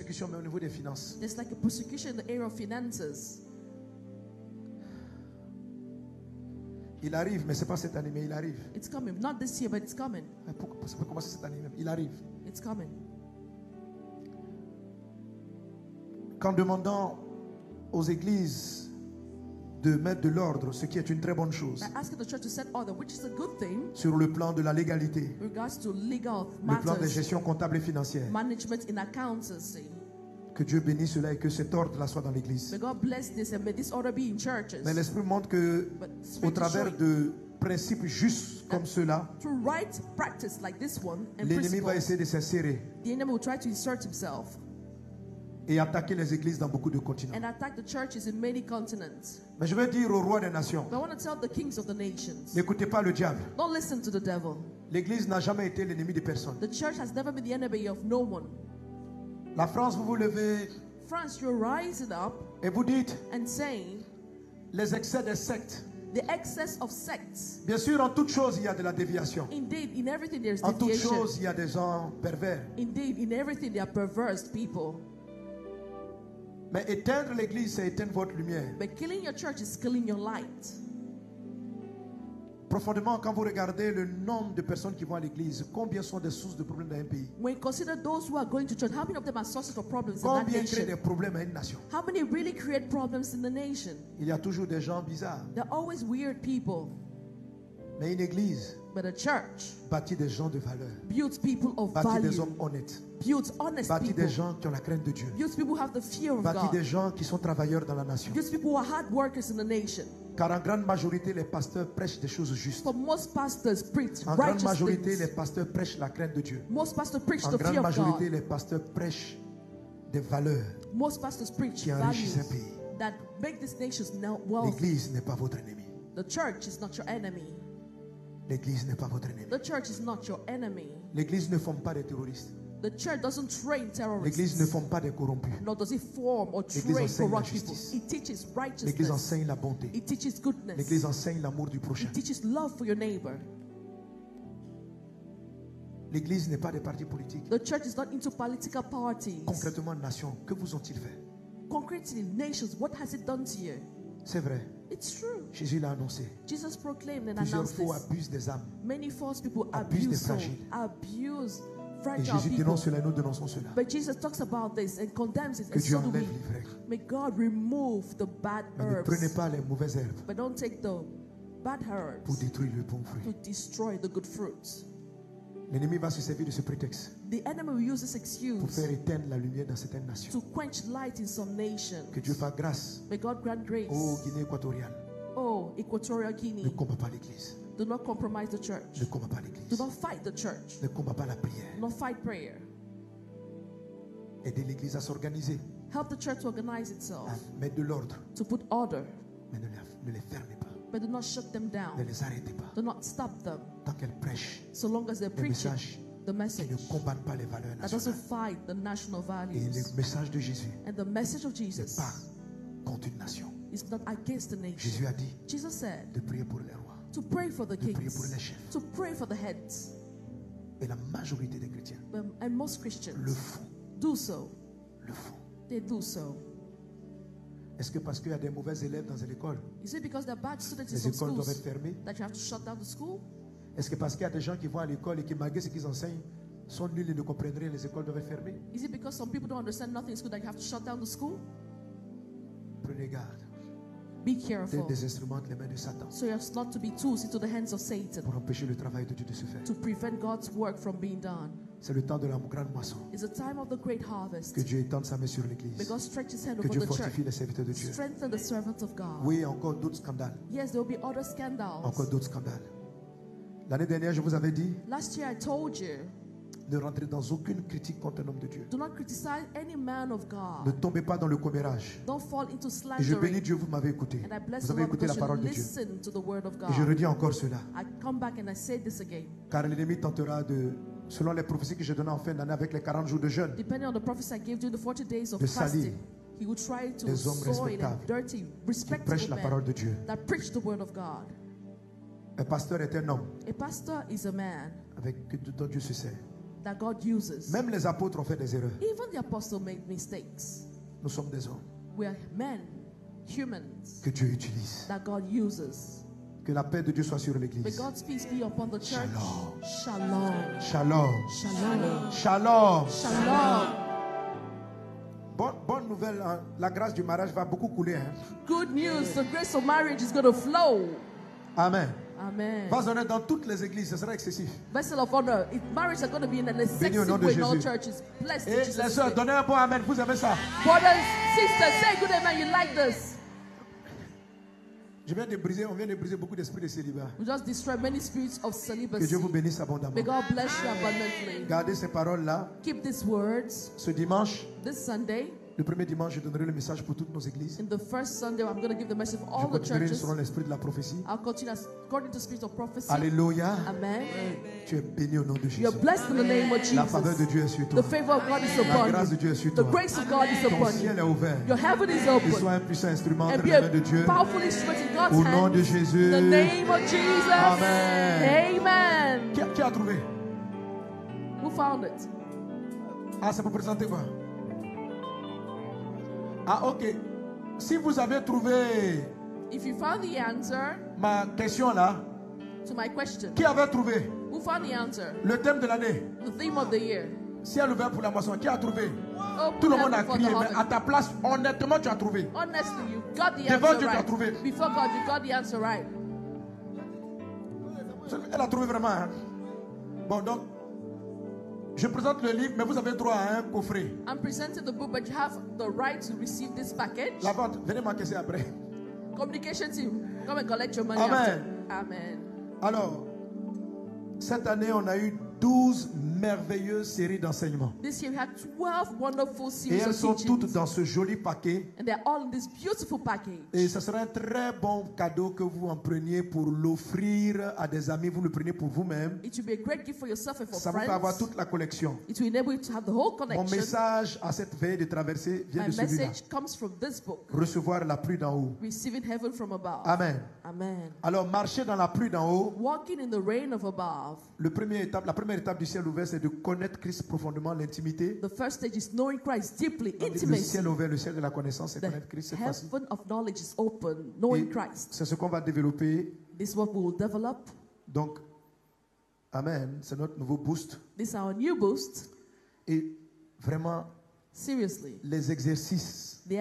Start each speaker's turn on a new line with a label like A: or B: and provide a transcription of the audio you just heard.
A: persécution, mais au niveau des finances.
B: There's like a persecution in the area of finances.
A: Il arrive, mais ce n'est pas cette année, mais il arrive.
B: It's coming. Not this year, but it's coming.
A: Ça peut commencer cette année même. Il arrive.
B: It's coming.
A: Qu'en demandant aux églises de mettre de l'ordre, ce qui est une très bonne chose,
B: By asking the church to set order, which is a good thing,
A: sur le plan de la légalité,
B: in regards to legal
A: le plan de
B: matters,
A: gestion comptable et financière.
B: management in accountancy.
A: Que Dieu bénisse cela et que cet ordre-là soit dans l'église.
B: May God bless this and may this order be in churches.
A: Mais l'Esprit montre que,
B: But
A: au
B: Spirit is
A: travers
B: showing
A: de principes justes comme ceux-là,
B: through right practice like this one and
A: l'ennemi va
B: principles,
A: essayer de s'insérer
B: the enemy will try to insert himself
A: et attaquer les églises dans beaucoup de continents.
B: and attack the churches in many continents.
A: Mais je veux dire aux rois des nations,
B: But I want to tell the kings of the nations,
A: n'écoutez pas le diable.
B: don't listen to the devil.
A: L'église n'a jamais été l'ennemi de personne.
B: The church has never been the enemy of no one.
A: La France, vous vous levez
B: France, you're rising up
A: et vous dites
B: and saying
A: les excès des sectes.
B: the excess of sects.
A: Bien sûr, en toute chose, il y a de la déviation.
B: Indeed, in everything there's
A: En toute
B: deviation.
A: chose, il y a des gens pervers.
B: Indeed, in everything there are perverse people.
A: Mais éteindre l'église, c'est éteindre votre lumière.
B: But killing your church is killing your light.
A: Profondément, quand vous regardez le nombre de personnes qui vont à l'église, combien sont des sources de problèmes dans un pays?
B: When you consider those who are going to church, how many of them are sources of problems in that
A: Combien créent des
B: nation?
A: problèmes à une nation?
B: How many really create problems in the nation?
A: Il y a toujours des gens bizarres.
B: There are always weird people.
A: Mais une église
B: But a church
A: bâtit des gens de valeur,
B: builds people of
A: bâtit des
B: value,
A: hommes honnêtes,
B: builds honest
A: bâtit
B: people,
A: des gens qui ont la crainte de Dieu,
B: builds people who have the fear of
A: bâtit
B: God,
A: des gens qui sont travailleurs dans la nation.
B: builds people who are hard workers in the nation.
A: Car en grande majorité, les pasteurs prêchent des choses justes.
B: For most pastors preach
A: En grande
B: righteous
A: majorité, les
B: things.
A: pasteurs prêchent la crainte de Dieu.
B: Most pastors preach
A: En
B: the
A: grande
B: fear of
A: majorité,
B: God.
A: les pasteurs prêchent des valeurs
B: Most pastors preach
A: qui enrichissent un
B: values
A: pays.
B: that make these nations now wealthy.
A: L'église n'est pas votre ennemi.
B: The church is not your enemy.
A: L'église n'est pas votre ennemi.
B: The church is not your enemy.
A: L'église ne forme pas des terroristes.
B: The church doesn't train
A: L'église ne
B: terrorists.
A: forme pas des corrompus.
B: Nor does it form or
A: L'église
B: train
A: enseigne la
B: corrupt people.
A: justice.
B: It teaches
A: L'église
B: righteousness.
A: enseigne la bonté.
B: It teaches goodness.
A: L'église enseigne l'amour du prochain.
B: It teaches love for your neighbor.
A: L'église n'est pas des partis politiques.
B: The church is not into political parties.
A: Concrètement, nation, que vous ont-ils fait?
B: Concretely, nations, what has it done to you?
A: C'est vrai.
B: It's true.
A: Jésus l'a annoncé.
B: Jesus proclaimed and
A: Plusieurs
B: announced
A: faux
B: this.
A: abusent des âmes.
B: Many false people
A: Abuse des
B: abuse souls,
A: fragiles.
B: abuse
A: Et
B: fragile
A: Jésus
B: people.
A: dénonce cela, nous dénonçons cela.
B: But Jesus talks about this and condemns it,
A: Que
B: and
A: Dieu
B: so do
A: enlève
B: we.
A: l'ivraie.
B: May God remove the bad
A: Mais ne prenez
B: herbs,
A: pas les mauvaises herbes
B: but don't take the bad
A: pour
B: herbs
A: détruire le bon
B: to
A: fruit.
B: destroy the good fruits.
A: L'ennemi va se servir de ce prétexte
B: The enemy will use this
A: pour
B: excuse
A: faire éteindre la lumière dans certaines nations.
B: to quench light in some nations.
A: Que Dieu fasse grâce.
B: May God grant grace.
A: Ô Guinée équatoriale,
B: Oh, Equatorial
A: ne
B: Guinea,
A: combat pas l'église.
B: do not compromise the church.
A: Ne combat pas
B: Do
A: l'église.
B: not fight the church.
A: Ne combat pas la prière.
B: Do not fight prayer.
A: Aidez l'église à s'organiser,
B: Help the church to organize itself,
A: à mettre de l'ordre.
B: to put order,
A: Mais ne les fermez pas.
B: but do not shut them
A: Ne
B: down.
A: les arrêtez pas.
B: Do not stop them.
A: Tant qu'elles prêchent
B: So long as they're
A: des
B: preaching
A: messages
B: the
A: qui
B: message
A: ne combattent pas les valeurs
B: that doesn't
A: nationales.
B: fight the national
A: Et
B: values.
A: le message de Jésus
B: And the message of
A: n'est
B: Jesus
A: pas contre une nation.
B: is not against the nation.
A: Jésus a dit
B: Jesus said
A: de prier pour les rois.
B: to pray for the
A: De prier
B: kings,
A: pour les chefs.
B: to pray for the heads.
A: Et la majorité des chrétiens
B: And most
A: le
B: Christians
A: font.
B: do so.
A: Le font.
B: They do so.
A: Est-ce que parce qu'il y a des mauvais élèves dans une école,
B: Is it because there are bad students in
A: les
B: some
A: écoles doivent être
B: schools
A: fermées?
B: that you have to shut down the school?
A: Est-ce que parce qu'il y a des gens qui vont à l'école et qui, malgré ce qu'ils enseignent, sont nuls et ne comprennent rien, les écoles doivent être fermées?
B: Is it because some people don't understand nothing in school that you have to shut down the school?
A: Prenez garde.
B: Be
A: D'être
B: careful,
A: des instruments entre les mains de Satan
B: so as not to be tools into the hands of Satan,
A: pour empêcher le travail de Dieu de se faire.
B: to prevent God's work from being done.
A: C'est le temps de la grande moisson.
B: It's a time of the great harvest.
A: Que Dieu étende sa main sur
B: May
A: l'église.
B: God stretch his hand
A: Que
B: over
A: Dieu
B: the church.
A: fortifie les serviteurs de Dieu.
B: Strengthen the servants of God.
A: Oui, encore d'autres scandales.
B: Yes, there will be other scandals.
A: Encore d'autres scandales. L'année dernière, je vous avais dit,
B: Last year I told you,
A: ne rentrez dans aucune critique contre un homme de Dieu.
B: do not criticize any man of
A: Ne
B: God.
A: tombez pas dans le commérage.
B: Don't fall into
A: Et je bénis
B: slandering.
A: Dieu, vous m'avez écouté.
B: And I bless
A: Vous
B: the
A: avez
B: Lord
A: écouté la
B: because
A: parole
B: you
A: de Dieu.
B: listen to the word of
A: Et je
B: God.
A: redis encore cela.
B: I come back and I say this again.
A: Car l'ennemi tentera de, selon les prophéties que j'ai données en fin d'année avec les 40 jours de jeûne,
B: Depending on the prophecy I gave during the 40 days of
A: de salir
B: fasting, he will try to
A: des hommes
B: soil and
A: respectables
B: dirty,
A: qui
B: respectable
A: prêchent la parole
B: men
A: de Dieu.
B: that preach the word of God.
A: Un pasteur est un homme
B: A pastor is a man
A: avec dont Dieu se sert.
B: that God uses.
A: Même les apôtres ont fait des erreurs.
B: Even the apostle made mistakes.
A: Nous sommes des hommes
B: We are men, humans,
A: que Dieu utilise.
B: that God uses.
A: Que la paix de Dieu soit sur
B: May
A: l'Église.
B: God's peace be upon the church.
A: Shalom.
B: Shalom.
A: Shalom.
B: Shalom.
A: Shalom.
B: Shalom.
A: Bonne nouvelle, hein. La grâce du mariage va beaucoup couler. Hein.
B: Good news. The grace of marriage is going to flow.
A: Amen.
B: Amen.
A: Pas honnête, dans toutes les églises, ce sera excessif.
B: Vessel of honor. If marriage are going to be in an
A: Béni au nom
B: excessive
A: de
B: way in all
A: Jésus.
B: churches, blessed in
A: Et les
B: Jesus'
A: soeurs,
B: name.
A: donnez un bon amen. Vous aimez ça?
B: Brothers, sisters, say good amen. You like this?
A: On vient de briser beaucoup d'esprits de célibat.
B: We just destroy many spirits of
A: Que
B: celibacy.
A: Dieu vous bénisse abondamment.
B: May God bless you abundantly.
A: Gardez ces paroles-là.
B: Keep these words.
A: Ce dimanche,
B: This Sunday,
A: le premier dimanche, je donnerai le message pour toutes nos églises.
B: in the first Sunday, I'm going to give the message for
A: Je
B: all the
A: continuerai
B: churches.
A: selon l'esprit de la prophétie.
B: I'll continue according to the spirit of prophecy.
A: Alléluia.
B: Amen.
A: Tu es béni au nom de Jésus.
B: You're blessed in the name of
A: La faveur de
B: Jesus.
A: Dieu est sur toi.
B: The favor of God is
A: La
B: upon
A: grâce de
B: you.
A: Dieu est sur
B: The
A: toi.
B: grace of God is
A: Ton
B: upon
A: ciel est
B: you.
A: ouvert.
B: Your heaven is
A: Et
B: open.
A: sois un puissant instrument
B: And
A: entre
B: be
A: les mains de Dieu.
B: a powerful instrument in God's
A: Au nom de
B: hands.
A: Jésus.
B: In the name of Jesus.
A: Amen.
B: Amen.
A: Qui a trouvé?
B: Who found it?
A: Ah, c'est pour présenter quoi? Ah, ok. Si vous avez trouvé
B: If you found the answer
A: ma question là,
B: to my question,
A: qui avait trouvé
B: who found the answer?
A: le thème de l'année?
B: The theme of the year.
A: Ciel ouvert pour la moisson, qui a trouvé?
B: Open
A: Tout le monde a
B: heaven for
A: crié,
B: the
A: mais à
B: harvest.
A: ta place, honnêtement, tu as trouvé.
B: Honestly, you got the
A: Devant
B: answer
A: Dieu, tu as
B: right.
A: trouvé.
B: Before God, you got the answer right.
A: Elle a trouvé vraiment. Hein? Bon, donc, je présente le livre, mais vous avez droit à un coffret.
B: I'm presenting the book, but you have the right to receive this package.
A: La vente, venez m'encaisser après.
B: Communication team, come and collect your money
A: Amen.
B: after. Amen.
A: Alors, cette année, on a eu 12 merveilleuses séries d'enseignements.
B: This year we had 12 wonderful
A: Et
B: series
A: elles
B: of
A: sont toutes
B: teachings.
A: dans ce joli paquet.
B: And they're all in this beautiful package.
A: Et ce sera un très bon cadeau que vous en preniez pour l'offrir à des amis. Vous le prenez pour vous-même.
B: It will be a great gift for yourself and for
A: Ça vous fait avoir
B: friends.
A: toute la collection.
B: It will enable you to have the whole
A: Mon
B: connection.
A: message à cette veille de traversée vient
B: My
A: de celui-là.
B: message comes from this book.
A: Recevoir la pluie d'en haut.
B: Receiving heaven from above.
A: Amen.
B: Amen.
A: Alors, marcher dans la pluie d'en haut.
B: Walking in the rain of above.
A: La première étape du ciel ouvert, c'est de connaître Christ profondément, l'intimité.
B: The first stage is knowing Christ deeply,
A: Le
B: intimacy.
A: ciel ouvert, le ciel de la connaissance, c'est
B: The
A: connaître Christ, c'est facile.
B: heaven of knowledge is open, knowing
A: Et
B: Christ.
A: c'est ce qu'on va développer.
B: This is what we will develop.
A: Donc, Amen, c'est notre nouveau boost.
B: This is our new boost.
A: Et vraiment,
B: Seriously,
A: les exercices
B: the